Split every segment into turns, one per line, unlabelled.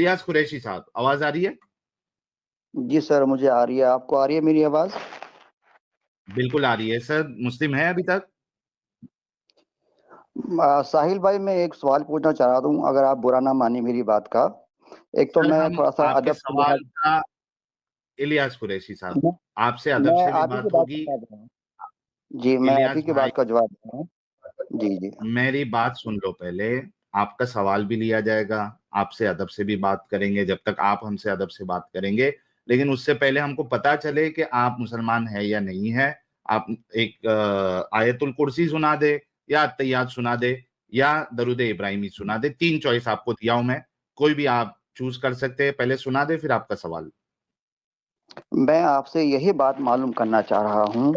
الیاس قریشی صاحب آواز آ رہی ہے؟
جی سر مجھے آ رہی ہے. آپ کو آ رہی ہے میری آواز؟
بالکل آ رہی ہے سر. مسلم ہے ابھی تک؟
ساحل بھائی میں ایک سوال پوچھنا چاہ رہا ہوں اگر آپ برا نہ مانی میری بات کا. ایک تو
سر
میں
ہم
تھوڑا سا
آپ کے
ادب سے
سوال کا الیاس قریشی صاحب
میں
آپ سے ادب
میں
سے بھی
آپ ہی کی
بات
بات
ہوگی.
بتا رہا ہوں. جی میں آپ ہی
الیاس
کی
بھائی
بات کا جواب دے رہا ہوں. جی جی
میری بات سن لو پہلے. آپ کا سوال بھی لیا جائے گا, آپ سے ادب سے بھی بات کریں گے جب تک آپ ہم سے ادب سے بات کریں گے, لیکن اس سے پہلے ہم کو پتا چلے کہ آپ مسلمان ہے یا نہیں ہے. آپ ایک آیت الکرسی سنا دے یا التحیات سنا دے یا درود ابراہیمی سنا دے. 3 چوائس آپ کو دیا ہوں میں, کوئی بھی آپ چوز کر سکتے ہیں. پہلے سنا دے پھر آپ کا سوال.
میں آپ سے یہی بات معلوم کرنا چاہ رہا ہوں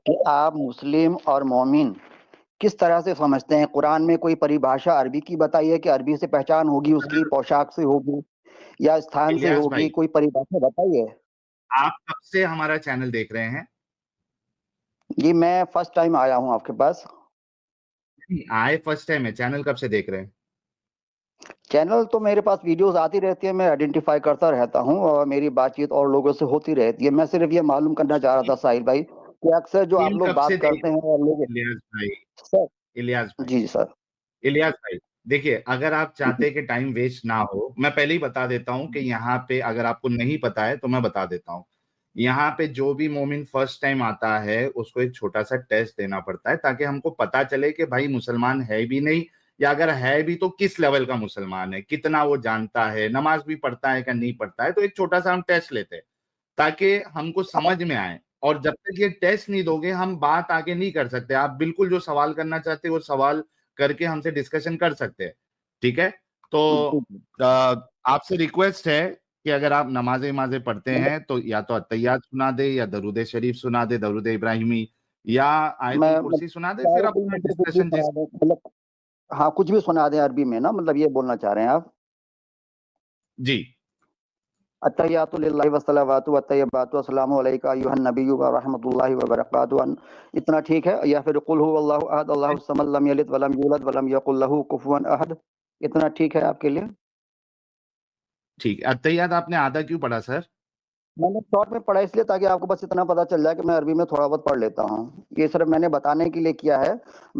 کہ آپ مسلم اور مومن کس طرح سے سمجھتے ہیں. قرآن میں کوئی پریبھاشا عربی کی بتائیے کہ عربی سے پہچان ہوگی, اس کی پوشاک سے ہوگی یا استھان سے
الیاس
ہوگی,
بھائی
کوئی پریبھاشا بتائیے.
آپ کب سے ہمارا چینل دیکھ رہے ہیں؟
جی میں فرسٹ ٹائم آیا ہوں آپ کے پاس.
آئے فرسٹ ٹائم ہے, چینل کب سے دیکھ رہے ہیں؟
چینل تو میرے پاس ویڈیوز آتی رہتی ہیں, میں آئیڈینٹیفائی کرتا رہتا ہوں اور میری بات چیت اور لوگوں سے ہوتی رہتی ہے. میں صرف یہ معلوم کرنا چاہ رہا تھا ساحل بھائی کہ اکثر جو آپ
چینل
لوگ
کب سے
بات
دیکھ
کرتے ہیں اور لوگ
الیاس بھائی
سر.
الیاس بھائی
جی سر.
الیاس بھائی دیکھیے, اگر آپ چاہتے کہ ٹائم ویسٹ نہ ہو, میں پہلے ہی بتا دیتا ہوں کہ یہاں پہ اگر آپ کو نہیں پتا ہے تو میں بتا دیتا ہوں. یہاں پہ جو بھی مومن فرسٹ ٹائم آتا ہے اس کو ایک چھوٹا سا ٹیسٹ دینا پڑتا ہے تاکہ ہم کو پتا چلے کہ بھائی مسلمان ہے بھی نہیں, یا اگر ہے بھی تو کس لیول کا مسلمان ہے, کتنا وہ جانتا ہے, نماز بھی پڑھتا ہے کہ نہیں پڑھتا ہے. تو ایک چھوٹا سا ہم ٹیسٹ لیتے ہیں تاکہ ہم کو سمجھ میں آئے. اور جب تک یہ ٹیسٹ نہیں دو گے ہم بات آگے نہیں کر سکتے. آپ بالکل جو سوال کرنا چاہتے وہ سوال کر کے ہم سے ڈسکشن کر سکتے ہیں, ٹھیک ہے؟ تو آپ سے ریکویسٹ ہے کہ اگر آپ نمازیں پڑھتے ہیں تو یا تو التحیات سنا دے یا درود شریف سنا دے, درود ابراہیمی یا آیت
میں
الکرسی سنا دے, پھر اپنا
کچھ بھی
ڈسکشن
سنا دیں, مطلب ہاں کچھ بھی سنا دیں عربی میں نا, مطلب یہ بولنا چاہ رہے ہیں آپ.
جی
التحیات للہ والصلوات والطیبات والسلام علیک ایھا النبی ورحمۃ اللہ وبرکاتہ, اتنا ٹھیک ہے؟ یا پھر قل هو اللہ احد اللہ الصمد لم یلد ولم یولد ولم یکن له کفوا احد, اتنا ٹھیک ہے آپ کے لیے؟
ٹھیک ہے. التحیات آپ نے آدھا کیوں پڑھا سر؟
میں نے شارٹ میں پڑھا اس لیے تاکہ آپ کو بس اتنا پتا چل جائے کہ میں عربی میں تھوڑا بہت پڑھ لیتا ہوں. یہ صرف میں نے بتانے کے لیے کیا ہے.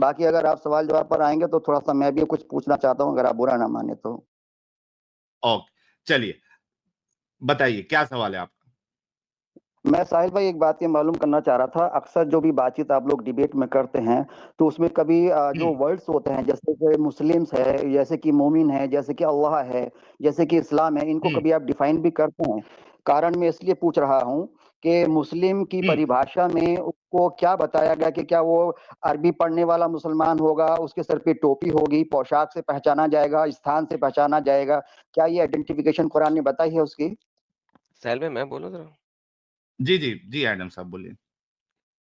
باقی اگر آپ سوال جواب پر آئیں گے تو تھوڑا سا میں بھی کچھ پوچھنا چاہتا ہوں, اگر آپ برا نہ مانے تو.
اوکے چلیے بتائیے کیا سوال ہے آپ کا.
میں ساحل بھائی ایک بات یہ معلوم کرنا چاہ رہا تھا, اکثر جو بھی بات چیت آپ لوگ ڈیبیٹ میں کرتے ہیں تو اس میں کبھی جو ورڈز ہوتے ہیں جیسے کہ مسلمس ہے, جیسے کہ مومن ہے, جیسے کہ اللہ ہے, جیسے کہ اسلام ہے, ان کو کبھی آپ ڈیفائن بھی کرتے ہیں؟ کارن میں اس لیے پوچھ رہا ہوں کہ مسلم کی پریبھاشا میں اس کو کیا بتایا گیا کہ کیا وہ عربی پڑھنے والا مسلمان ہوگا, اس کے سر پہ ٹوپی ہوگی, پوشاک سے پہچانا جائے گا, استھان سے پہچانا جائے گا, کیا یہ آئیڈینٹیفیکیشن قرآن نے بتائی ہے اس کی؟
سہیل بھائی میں بولوں ذرا.
جی جی جی ایڈم صاحب بولیے.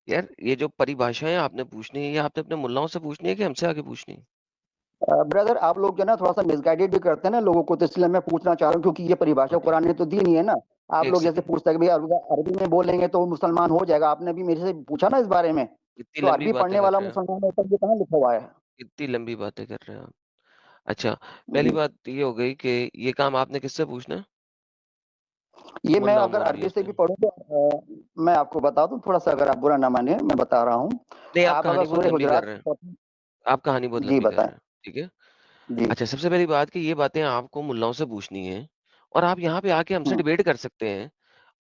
یار یہ جو پریبھاشائیں آپ نے پوچھنی ہے یہ آپ نے اپنے ملاؤں سے پوچھنی ہے کہ ہم سے آگے پوچھنی ہے؟
بردر آپ لوگ جو ہے نا تھوڑا سا مس گائیڈڈ بھی کرتے ہیں نا لوگوں کو, تو اس لیے میں پوچھنا چاہ رہا ہوں کیونکہ یہ پریبھاشا
اوکے
قرآن نے تو دی نہیں ہے نا. آپ
ایک
لوگ جیسے
سیکنڈ.
پوچھتے ہیں کہ بھائی عربی میں بولیں گے تو وہ مسلمان ہو جائے گا, آپ نے بھی میرے سے پوچھا نا اس بارے میں,
اتنی
تو
لمبی
عربی
باتیں
پڑھنے
کر
والا
رہے ہیں آپ,
مسلمان ہوتا ہے, یہ کہاں لکھا ہوا ہے؟
اتنی لمبی باتیں کر رہے ہیں آپ. اچھا پہلی بات یہ ہو گئی کہ یہ کام آپ نے کس سے پوچھنا ہے؟
یہ میں
ملا
اگر عربی
مولویوں
سے
سے.
بھی پڑھوں تو میں آپ کو بتا دوں تھوڑا سا, اگر آپ برا نہ مانیں میں بتا رہا ہوں.
نہیں آپ
آپ اگر
کہانی بہت
سورہ
لمبی کر
حجرات
رہے ہیں, آپ کہانی بہت
جی
لمبی کر
بتائیں.
رہے ہیں, ٹھیک ہے.
جی
اچھا سب سے پہلی بات کہ یہ باتیں آپ کو ملاؤں سے پوچھنی ہے اور آپ یہاں پہ آ کے ہم سے ڈیبیٹ کر سکتے ہیں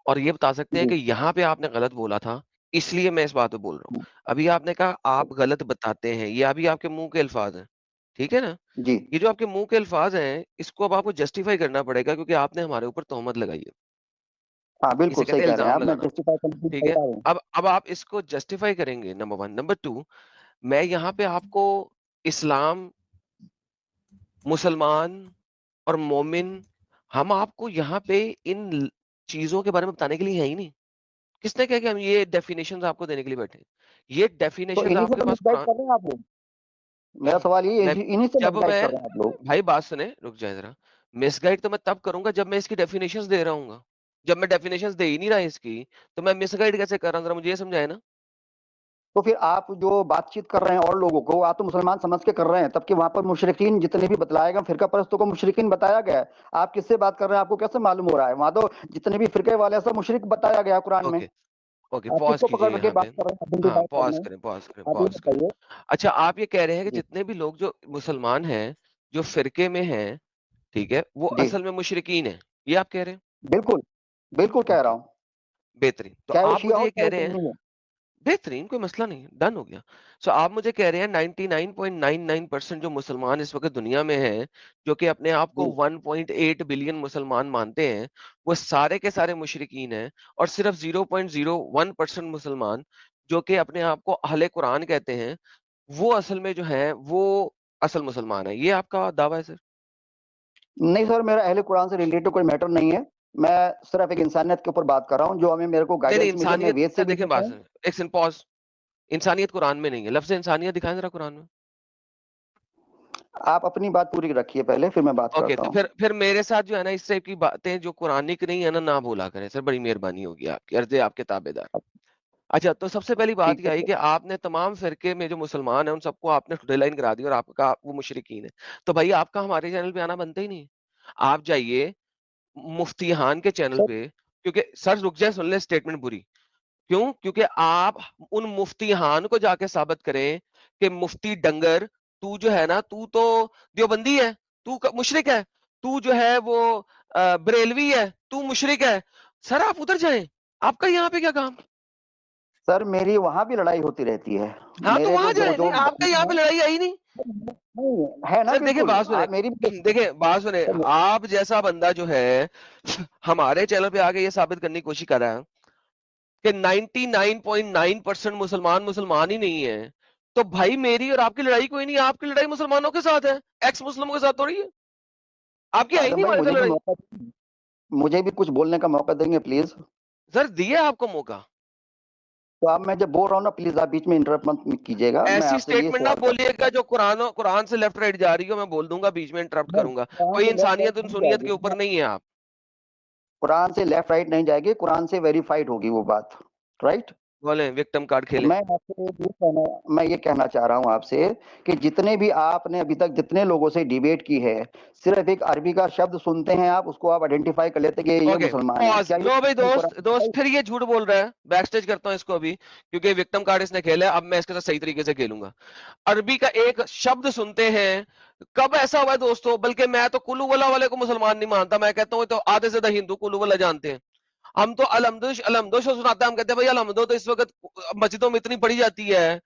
اور یہ بتا سکتے ہیں
جی
کہ یہاں پہ آپ نے غلط بولا تھا, اس لیے میں اس بات پہ بول رہا ہوں. ابھی آپ نے کہا آپ غلط بتاتے ہیں, یہ ابھی آپ کے منہ کے الفاظ ہیں, ٹھیک ہے نا.
جی
یہ جو آپ کے منہ کے الفاظ ہیں اس کو اب آپ کو جسٹیفائی کرنا پڑے گا کیونکہ آپ نے ہمارے اوپر تہمت لگائی ہے.
ہاں بالکل
اسے
صحیح
کہتے ہیں
کہہ رہے ہیں
الزام
آپ, میں
لگانا,
جسٹیفائی کرنے کی
ٹھیک ہے.
بتا رہا ہوں.
اب آپ اس کو جسٹیفائی کریں گے, نمبر 1. نمبر 2, میں یہاں پہ آپ کو اسلام, مسلمان اور مومن, ہم آپ کو یہاں پہ ان چیزوں کے بارے میں بتانے کے لیے ہے ہی نہیں. کس نے کہا کہ ہم یہ ڈیفینیشنز آپ کو دینے کے لیے بیٹھے ہیں؟ یہ
تو
ڈیفینیشنز
انہیں
آپ
سے
کے
تو
پاس
مس گائڈ
قرآن.
کر رہے ہیں آپ لوگ. میرا سوال یہ
میں
ہے, انہیں سے
جب
مس گائڈ
میں
کر رہے ہیں آپ لوگ.
بھائی بات سنیں, رک جائیں ذرا. مس گائڈ تو میں تب کروں گا جب میں اس کی ڈیفینیشنز دے رہا ہوں گا. جب میں ڈیفینیشنز دے ہی نہیں رہا اس کی تو میں مس گائڈ کیسے کر رہا ہوں؟ ذرا مجھے یہ سمجھائے نا.
تو پھر آپ جو بات چیت کر رہے ہیں اور لوگوں کو آپ تو مسلمان سمجھ کے کر رہے ہیں، تب کہ وہاں پر مشرکین جتنے بھی بتلایا گا فرقہ پرستوں کو مشرکین بتایا گیا ہے. آپ کس سے بات کر رہے ہیں؟ آپ کو کیسے معلوم ہو رہا ہے؟ وہاں تو جتنے بھی فرقے والے ہیں سب مشرک بتایا گیا قرآن میں.
اوکے
آپ کس
پاز
کو
کیجئے
پکڑ کے
یہاں پہ.
بات کر رہے ہیں
ہاں
آئیڈینٹیفائی
پاز
کرنے؟
کریں
آپ یہ
پاز کریں.
بتائیے.
اچھا آپ یہ کہہ رہے ہیں کہ
جی
جتنے بھی لوگ جو مسلمان ہیں جو فرقے میں ہیں ٹھیک ہے وہ
جی
اصل میں مشرکین ہیں، یہ آپ کہہ رہے ہیں؟
بالکل بالکل کہہ رہا
اوکے
ہوں.
بہترین. تو
چاہے وہ
آپ
شیعہ
مجھے
ہو
یہ کہہ
چاہے
رہے ہیں
سنی ہو.
بہترین، کوئی مسئلہ نہیں، ڈن ہو گیا. سو آپ مجھے کہہ رہے ہیں 99.99% جو مسلمان اس وقت دنیا میں ہیں جو کہ اپنے آپ کو
جی
1.8 بلین مسلمان مانتے ہیں، وہ سارے کے سارے مشرکین ہیں، اور صرف 0.01% مسلمان جو کہ اپنے آپ کو اہل قرآن کہتے ہیں وہ اصل میں جو ہے وہ اصل مسلمان ہے. یہ آپ کا دعویٰ ہے سر؟
نہیں سر، میرا اہل قرآن سے ریلیٹڈ کوئی میٹر نہیں ہے. میں صرف ایک انسانیت کے اوپر بات کر رہا ہوں جو ہمیں میرے کو
نہیں
گائیڈنس ملی ہے. میں
انسانیت
وید سے بھی
دیکھیں
پڑھتا
بات
ہوں.
ایک سن پاز. انسانیت قرآن میں نہیں ہے، لفظ انسانیت دکھائیں ذرا قرآن میں.
آپ اپنی بات پوری رکھیے پہلے، پھر میں بات
اوکے
کرتا
تو
ہوں.
پھر میرے ساتھ جو ہے نا اس ٹائپ کی باتیں جو قرآنک نہیں ہے نہ بولا کریں سر، بڑی مہربانی ہوگی آپ کی، عرض آپ کے تابع دار. اچھا تو سب سے پہلی بات
ٹھیک
یہ آئی
ہے.
کہ آپ نے تمام فرقے میں جو مسلمان ہیں ان سب کو آپ نے ڈی لائن کرا دی اور آپ کا وہ مشرکین ہے. تو بھائی آپ کا ہمارے چینل پہ آنا بنتا ہی نہیں. آپ جائیے مفتیحان کے چینل
سر
پہ، کیونکہ سر رک جائے سن لیں اسٹیٹمنٹ بری. کیوں؟ کیونکہ آپ ان مفتیحان کو جا کے ثابت کریں کہ مفتی ڈنگر تو جو ہے نا تو دیوبندی ہے، تو مشرک ہے، تو جو ہے وہ بریلوی ہے، تو مشرک ہے. سر آپ ادھر جائیں، آپ کا یہاں پہ کیا کام؟
سر میری وہاں بھی لڑائی ہوتی رہتی ہے.
ہاں تو
میرے
وہاں
جو
جائیں.
جو
نہیں آپ کا یہاں پہ لڑائی آئی نہیں
ہے نا،
سر. دیکھیں
بالکل
بات
آپ میری بھی
سنیں، دیکھیں بات سنیں. آپ جیسا بندہ جو ہے ہمارے چینل پہ آگے یہ ثابت کرنے کی کوشش کر رہا ہے کہ 99.9% مسلمان ہی نہیں ہے. تو بھائی میری اور آپ کی لڑائی کوئی نہیں، آپ کی لڑائی مسلمانوں کے ساتھ ہے، ایکس مسلموں کے ساتھ تھوڑی ہے. آپ کی آئی
آدم
نہیں
بھائی
ہمارے ساتھ لڑائی.
مجھے بھی کچھ بولنے کا موقع دیں گے پلیز.
سر دیے آپ کو موقع.
تو آپ میں جب بول رہا ہوں نا پلیز آپ بیچ میں انٹرپٹ مت کیجیے گا. میں
ایسی
آپ سے یہ
سٹیٹمنٹ نہ
سوال
بولیے گا جو قرآن سے لیفٹ رائٹ جا رہی ہو، میں بول دوں گا بیچ میں انٹرپٹ کروں گا. کوئی انسانیت انسانیت کے اوپر نہیں ہے. آپ
قرآن سے لیفٹ رائٹ نہیں جائے گی، قرآن سے ویریفائڈ ہوگی وہ بات. رائٹ؟
بولیں وکٹم کارڈ کھیلیں.
میں یہ کہنا چاہ رہا ہوں آپ سے کہ جتنے بھی آپ نے ابھی تک جتنے لوگوں سے ڈیبیٹ کی ہے، صرف ایک عربی کا شبد سنتے ہیں آپ، اس کو آپ آئیڈینٹیفائی کر لیتے کہ یہ
اوکے
مسلمان ہے.
پاز.
کیا
لو بھائی دوست
یہ
پھر یہ جھوٹ بول رہا ہے. بیک سٹیج کرتا ہوں اس کو ابھی، کیونکہ وکٹم کارڈ اس نے کھیلا ہے. اب میں اس کے ساتھ صحیح طریقے سے کھیلوں گا. عربی کا ایک شبد سنتے ہیں، کب ایسا ہوا ہے دوستو؟ بلکہ میں تو کلو ولا والے کو مسلمان نہیں مانتا. میں کہتا ہوں تو آدھے سے زیادہ ہندو کلو ولا جانتے ہیں. ہم تو الحمدو سناتے ہیں. ہم کہتے ہیں بھائی الحمدو تو اس وقت مسجدوں میں اتنی پڑھی جاتی ہے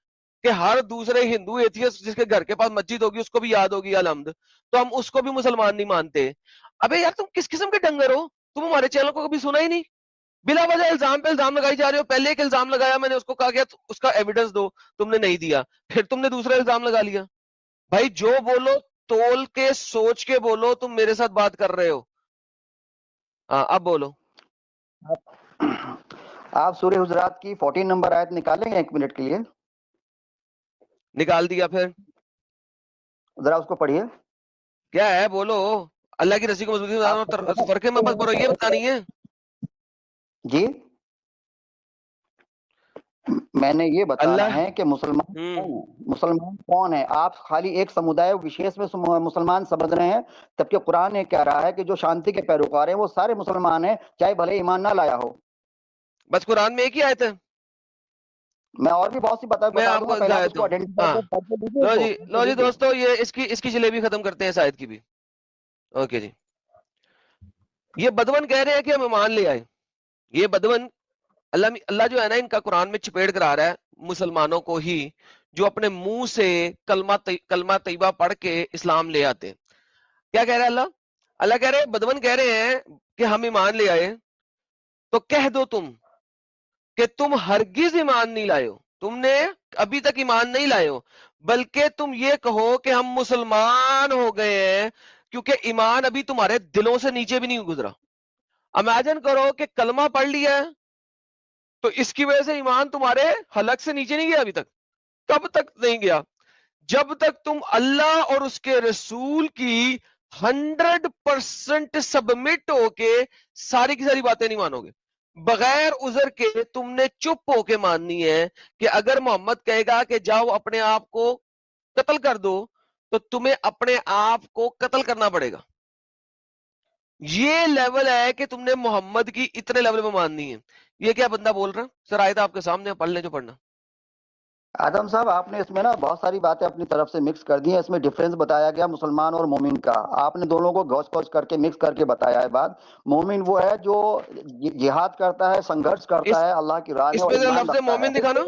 کہ ہر دوسرے ہندو ایتھیسٹ جس کے گھر کے پاس مسجد ہوگی اس کو بھی یاد ہوگی الحمد. تو ہم اس کو بھی مسلمان نہیں مانتے. ابے یار تم کس قسم کے ڈنگر ہو؟ تم ہمارے چینل کو کبھی سنا ہی نہیں. بلا وجہ الزام پہ الزام لگائی جا رہے ہو. پہلے ایک الزام لگایا میں نے، اس کو کہا گیا اس کا ایویڈنس دو، تم نے نہیں دیا. پھر تم نے دوسرا الزام لگا لیا. بھائی جو بولو تول کے سوچ کے بولو. تم میرے ساتھ بات کر رہے ہو. ہاں اب بولو.
آپ سورہ حجرات کی 14 نمبر آیت نکالیں گے 1 منٹ کے لیے؟
نکال دیا. پھر
ذرا اس کو پڑھیے.
کیا ہے بولو. اللہ کی رسی کو مضبوطی فرقے میں بس یہ بتانی ہے.
جی میں نے یہ بتانا
اللہ
ہے کہ مسلمان کون ہے. آپ خالی ایک سمودائے وشیش میں مسلمان سمجھ رہے ہیں، جبکہ قرآن یہ کہہ رہا ہے کہ جو شانتی کے پیروکار ہیں وہ سارے مسلمان ہیں، چاہے بھلے ایمان نہ لایا ہو.
بس قرآن میں ایک ہی آیت ہے.
میں اور بھی بہت سی
میں
بتا
آپ
دوں
کو
گا، پہلے آپ اس
ہدایت
کو
دوں. ہاں
آئیڈینٹیفائی
لو جی دوستو یہ اس کی جلیبی ختم کرتے ہیں اس آیت کی بھی. اوکے جی. یہ بدون کہہ رہے ہیں کہ ہم ایمان لے آئے. یہ بدون اللہ جو ہے نا ان کا قرآن میں چپیڑ کرا رہا ہے مسلمانوں کو ہی جو اپنے منہ سے کلمہ طیبہ پڑھ کے اسلام لے آتے. کیا کہہ رہا ہے اللہ کہہ رہے ہیں بدون کہہ رہے ہیں کہ ہم ایمان لے آئے. تو کہہ دو تم کہ تم ہرگز ایمان نہیں لائے ہو. تم نے ابھی تک ایمان نہیں لائے ہو، بلکہ تم یہ کہو کہ ہم مسلمان ہو گئے ہیں، کیونکہ ایمان ابھی تمہارے دلوں سے نیچے بھی نہیں گزرا. امیجن کرو کہ کلمہ پڑھ لیا ہے تو اس کی وجہ سے ایمان تمہارے حلق سے نیچے نہیں گیا ابھی تک. کب تک نہیں گیا؟ جب تک تم اللہ اور اس کے رسول کی 100% سبمٹ ہو کے ساری کی ساری باتیں نہیں مانو گے. بغیر عذر کے تم نے چپ ہو کے ماننی ہے کہ اگر محمد کہے گا کہ جاؤ اپنے آپ کو قتل کر دو تو تمہیں اپنے آپ کو قتل کرنا پڑے گا. یہ لیول ہے کہ تم نے محمد کی اتنے لیول میں ماننی ہے. یہ کیا بندہ بول رہا؟ سر آیت آپ کے سامنے پڑھ لیں جو پڑھنا.
آدم صاحب آپ نے اس میں نا بہت ساری باتیں اپنی طرف سے مکس کر دی ہیں. اس میں ڈیفرنس بتایا گیا مسلمان اور مومن کا. آپ نے دونوں کو گوش پوش کر کے مکس کر کے بتایا ہے بات. مومن وہ ہے جو جہاد کرتا ہے, سنگھرش کرتا ہے اللہ کی راہ میں
اس
اور
پہ
ایمان
لفظ
رکھتا
مومن
ہے.
دکھانا.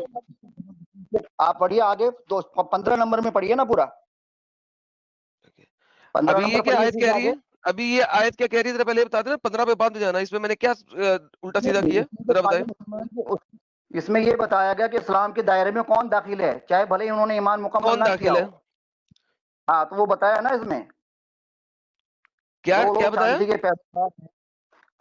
آپ پڑھیے آگے, تو 15 نمبر میں پڑھیے نا پورا. 15
ابھی یہ
نمبر
کیا
پڑھیے
آیت
اسی
کہہ
سے
رہی ہے؟
آگے.
ابھی یہ آیت کیا کہہ رہی ہے ذرا پہلے بتا دیں. 15 پہ باندھ جانا. اس میں میں نے کیا الٹا سیدھا کیا ذرا بتائیں.
اس میں یہ بتایا گیا کہ اسلام کے دائرے میں کون داخل ہے, چاہے بھلے ہی انہوں نے ایمان مکمل
کون
نہ کیا
داخل ہے؟
ہو. ہاں تو وہ بتایا نا اس میں.
کیا
دو
کیا
لوگ
بتایا؟
شانتی کے پیروکار ہیں.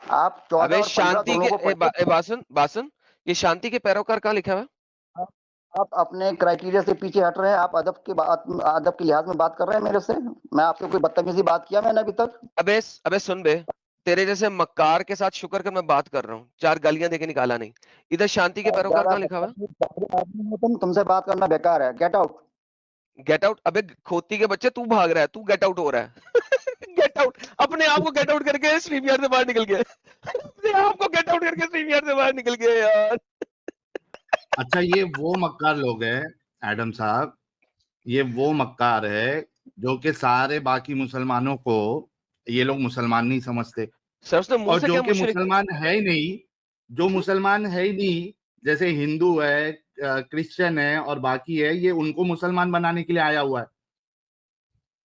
آپ 14
ابے
اور 15
شانتی
دونوں کو
کے
پڑھیے.
باسن یہ شانتی کے پیروکار کہاں لکھا ہوا ہے؟
آپ اپنے کرائٹیریا سے پیچھے ہٹ رہے ہیں. آپ ادب کے لحاظ میں بات کر رہے ہیں میرے سے. میں آپ سے کوئی بدتمیزی بات کیا میں نے ابھی تک؟
ابے سن بے, تیرے جیسے مکار کے ساتھ شکر کر میں بات کر رہا ہوں. 4 گالیاں دے کے نکالا نہیں. ادھر شانتی کے پیروکار کہاں لکھا ہوا ہے؟
تم سے بات کرنا بیکار ہے. Get out.
Get out. ابے کھوتی کے بچے, تو بھاگ رہا ہے, تو گیٹ آؤٹ ہو رہا ہے. Get out. اپنے آپ کو گیٹ آؤٹ کر کے اسٹریم یارڈ سے باہر نکل گیا. اپنے آپ کو گیٹ آؤٹ کر کے اسٹریم یارڈ سے باہر نکل گیا یار.
اچھا یہ وہ مکار لوگ ہیں ایڈم صاحب, یہ وہ مکار ہے جو کہ سارے باقی مسلمانوں کو یہ لوگ مسلمان نہیں سمجھتے,
سر اس نے منہ
اور
سے
جو
کیا
کہ
مشرک.
مسلمان ہے ہی نہیں, جو مسلمان ہے ہی نہیں, جیسے ہندو ہے, کرسچن ہے اور باقی ہے, یہ ان کو مسلمان بنانے کے لیے آیا ہوا ہے.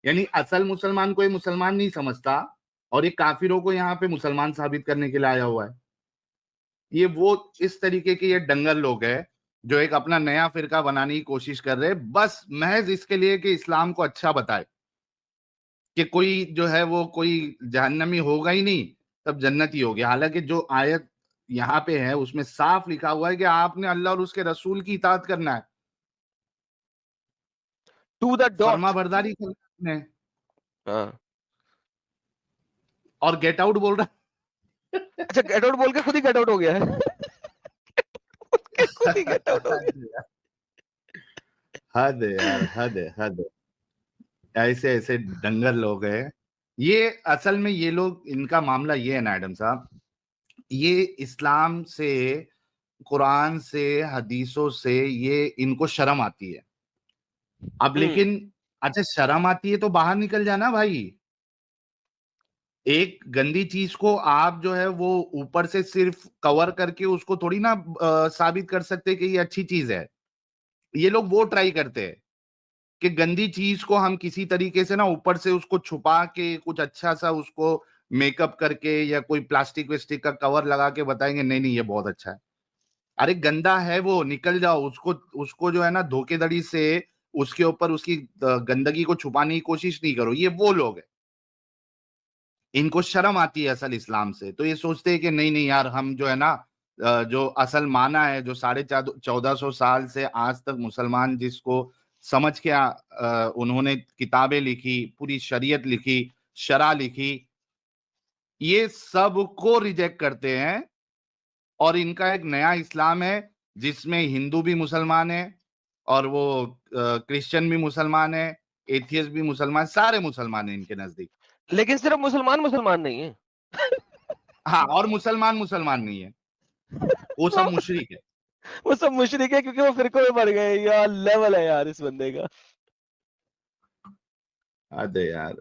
یعنی اصل مسلمان کو یہ مسلمان نہیں سمجھتا, اور یہ کافروں کو یہاں پہ مسلمان ثابت کرنے کے لیے آیا ہوا ہے. یہ وہ اس طریقے کے یہ ڈنگر لوگ ہیں جو ایک اپنا نیا فرقہ بنانے کی کوشش کر رہے, بس محض اس کے لیے کہ اسلام کو اچھا بتائے کہ کوئی جو ہے وہ کوئی جہنمی ہوگا ہی نہیں, تب جنتی ہوگی. حالانکہ جو آیت یہاں پہ ہے اس میں صاف لکھا ہوا ہے کہ آپ نے اللہ اور اس کے رسول کی اطاعت کرنا ہے,
ٹو دا
فرما
ڈاٹ.
برداری کرنا ہے,
ہاں
اور گیٹ آؤٹ بول رہا.
اچھا گیٹ آؤٹ بول کے خود ہی گیٹ آؤٹ ہو گیا ہے. خود ہی گیٹ آؤٹ ہو گیا.
حد ہے یار, حد ہے, حد ہے. ایسے ایسے ڈنگر لوگ ہیں یہ. اصل میں یہ لوگ, ان کا معاملہ یہ ہے نا ایڈم صاحب, یہ اسلام سے, قرآن سے, حدیثوں سے یہ ان کو شرم آتی ہے. اب لیکن اچھا شرم آتی ہے تو باہر نکل جانا بھائی. ایک گندی چیز کو آپ جو ہے وہ اوپر سے صرف کور کر کے اس کو تھوڑی نا ثابت کر سکتے کہ یہ اچھی چیز ہے. یہ لوگ وہ ٹرائی کرتے ہیں کہ گندی چیز کو ہم کسی طریقے سے نا اوپر سے اس کو چھپا کے کچھ اچھا سا اس کو میک اپ کر کے یا کوئی پلاسٹک وسٹک کا کور لگا کے بتائیں گے نہیں نہیں یہ بہت اچھا ہے. ارے گندا ہے وہ, نکل جاؤ. اس کو جو ہے نا دھوکے دڑی سے اس کے اوپر اس کی گندگی کو چھپانے کی کوشش نہیں کرو. یہ وہ لوگ ہیں, ان کو شرم آتی ہے اصل اسلام سے, تو یہ سوچتے ہیں کہ نہیں نہیں یار ہم جو ہے نا جو اصل معنی ہے جو 1450 سال سے آج تک مسلمان جس کو سمجھ کے انہوں نے کتابیں لکھی, پوری شریعت لکھی, شرع لکھی, یہ سب کو ریجیکٹ کرتے ہیں. اور ان کا ایک نیا اسلام ہے جس میں ہندو بھی مسلمان ہے اور وہ کرسچن بھی مسلمان ہے, ایتھیسٹ بھی مسلمان, سارے مسلمان ہیں ان کے نزدیک.
لیکن صرف مسلمان نہیں ہے.
ہاں, اور مسلمان نہیں ہے, وہ سب مشرک ہے.
وہ سب مشرک ہے کیونکہ وہ فرقوں میں پڑ گئے. یار لیول ہے یار اس بندے کا.
حد ہے یار.